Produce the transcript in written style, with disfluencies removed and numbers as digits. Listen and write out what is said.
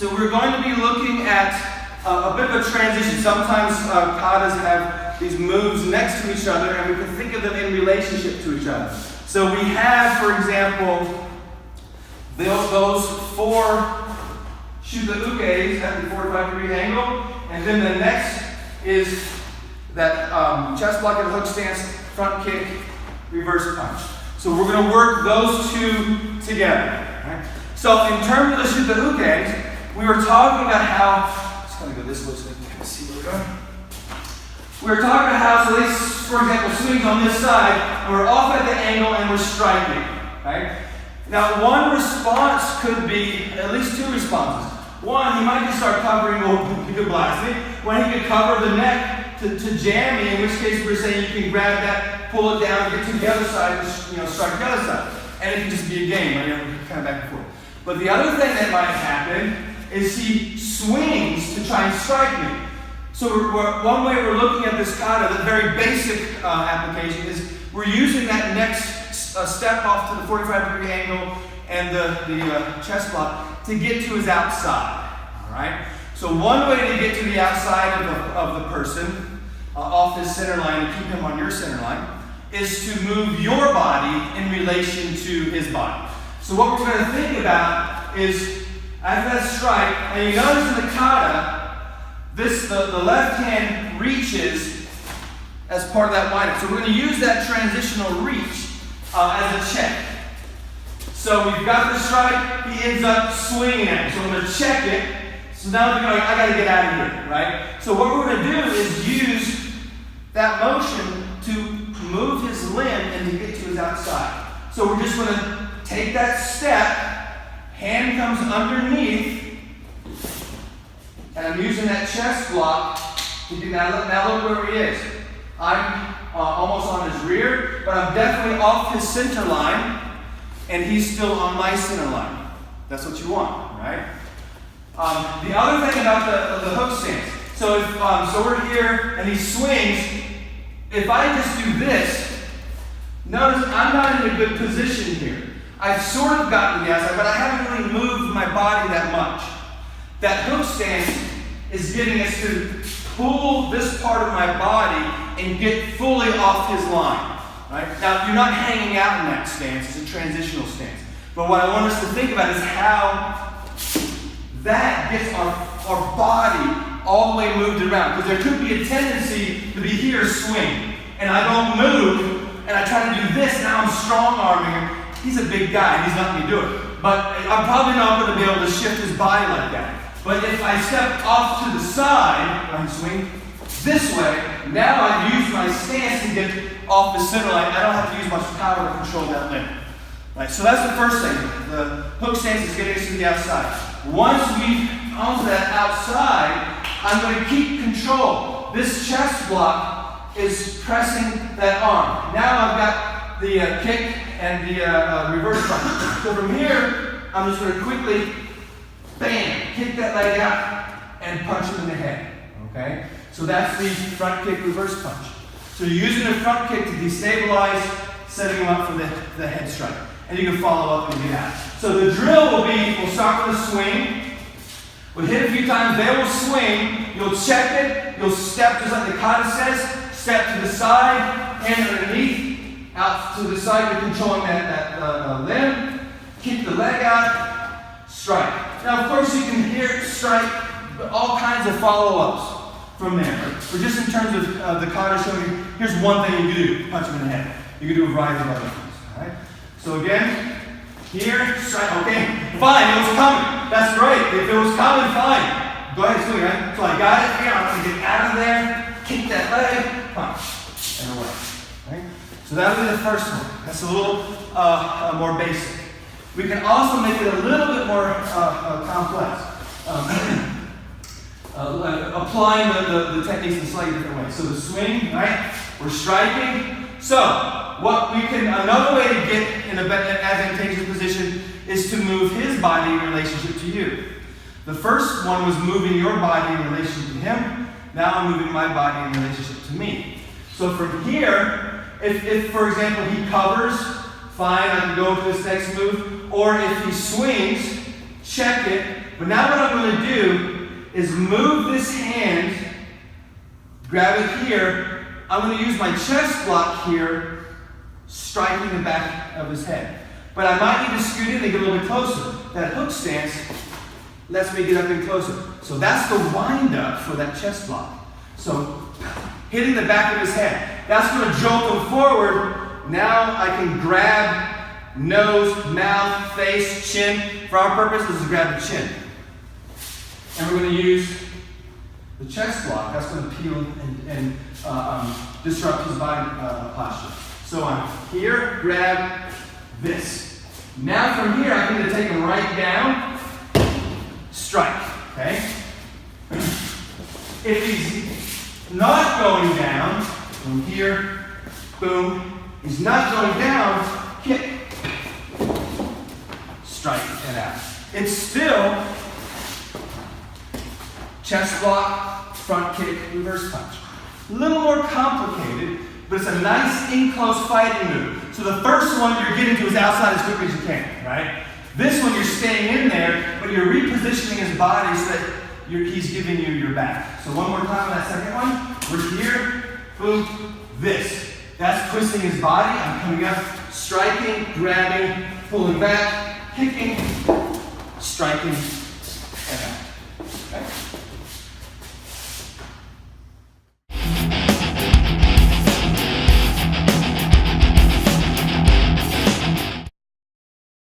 So we're going to be looking at a bit of a transition. Sometimes katas have these moves next to each other, and we can think of them in relationship to each other. So we have, for example, those 4 Shuta ukes at the 45-degree angle, and then the next is that chest block and hook stance, front kick, reverse punch. So we're going to work those 2 together. Right? So in terms of the Shuta ukes, we were talking about how, just kind of go this way so you can see where we're going. We were talking about how, so this, for example, swings on this side, and we're off at the angle and we're striking. Right? Now, one response could be, at least 2 responses. One, he might just start covering, he could blast me. One, he could cover the neck to jam me, in which case we're saying you can grab that, pull it down, get to the other side, and strike the other side. And it can just be a game, kind of back and forth. But the other thing that might happen is he swings to try and strike me. So one way we're looking at this kata, the very basic application, is we're using that next step off to the 45-degree angle and the chest block to get to his outside. All right. So one way to get to the outside of the person, off his center line and keep him on your center line, is to move your body in relation to his body. So what we're going to think about is, after that strike, and you notice in the kata, the left hand reaches as part of that windup. So we're going to use that transitional reach as a check. So we've got the strike, he ends up swinging at me. So I'm going to check it. So now I got to get out of here, right? So what we're going to do is use that motion to move his limb and to get to his outside. So we're just going to take that step, hand comes underneath, and I'm using that chest block to get, now look where he is. I'm almost on his rear, but I'm definitely off his center line, and he's still on my center line. That's what you want, right? The other thing about the hook stance, so if so we're here and he swings, if I just do this, notice I'm not in a good position here. I've sort of gotten to the outside, but I haven't really moved my body that much. That hook stance is getting us to pull this part of my body and get fully off his line. Right? Now, you're not hanging out in that stance, it's a transitional stance. But what I want us to think about is how that gets our body all the way moved around. Because there could be a tendency to be here, swing, and I don't move, and I try to do this, now I'm strong-arming him. He's a big guy, he's not going to do it. But I'm probably not going to be able to shift his body like that. But if I step off to the side, and swing this way, now I've used my stance to get off the center line. I don't have to use much power to control that limb. Right, so that's the first thing. The hook stance is getting us to the outside. Once we come to that outside, I'm going to keep control. This chest block is pressing that arm. Now I've got the kick and the reverse punch. So from here, I'm just going to quickly, bam, kick that leg out and punch him in the head. Okay? So that's the front kick, reverse punch. So you're using the front kick to destabilize, setting him up for the head strike. And you can follow up and do that. So the drill will be, we'll start with a swing. We'll hit a few times, they will swing. You'll check it. You'll step, just like the kata says, step to the side, hand underneath, out to the side. You're controlling that limb. Kick the leg out, strike. Now, of course, you can hear strike, but all kinds of follow-ups from there. But just in terms of the kata showing you, here's one thing you can do, punch him in the head. You can do a variety of other things, all right? So again, here, strike, okay, fine, it was coming. That's great. If it was coming, fine. Go ahead, swing, right? So I got it here, I'm going to get out of there, kick that leg, punch, and away. Right? So that would be the first one. That's a little more basic. We can also make it a little bit more complex. Applying the techniques in a slightly different way. So the swing, right? We're striking. So, another way to get in an advantageous position is to move his body in relationship to you. The first one was moving your body in relation to him. Now I'm moving my body in relationship to me. So from here, if for example he covers, fine, I can go to this next move. Or if he swings, check it, But now what I'm going to do is move this hand, grab it here. I'm going to use my chest block here, striking the back of his head. But I might need to scoot in and get a little bit closer. That hook stance lets me get up in closer. So that's the wind up for that chest block. So hitting the back of his head. That's going to jolt him forward. Now I can grab nose, mouth, face, chin. For our purpose, this is grab the chin. And we're going to use the chest block. That's going to peel and disrupt his body posture. So I'm here, grab this. Now from here, I'm going to take him right down, strike, okay? If he's not going down, from here, boom. He's not going down, kick, strike, and out. It's still chest block, front kick, reverse punch. A little more complicated, but it's a nice in-close fighting move. So the first one you're getting to is outside as quickly as you can, right? This one you're staying in there, but you're repositioning his body so that he's giving you your back. So one more time on that second one. We're here, boom, this. That's twisting his body. I'm coming up, striking, grabbing, pulling back, kicking, striking, and out. Okay?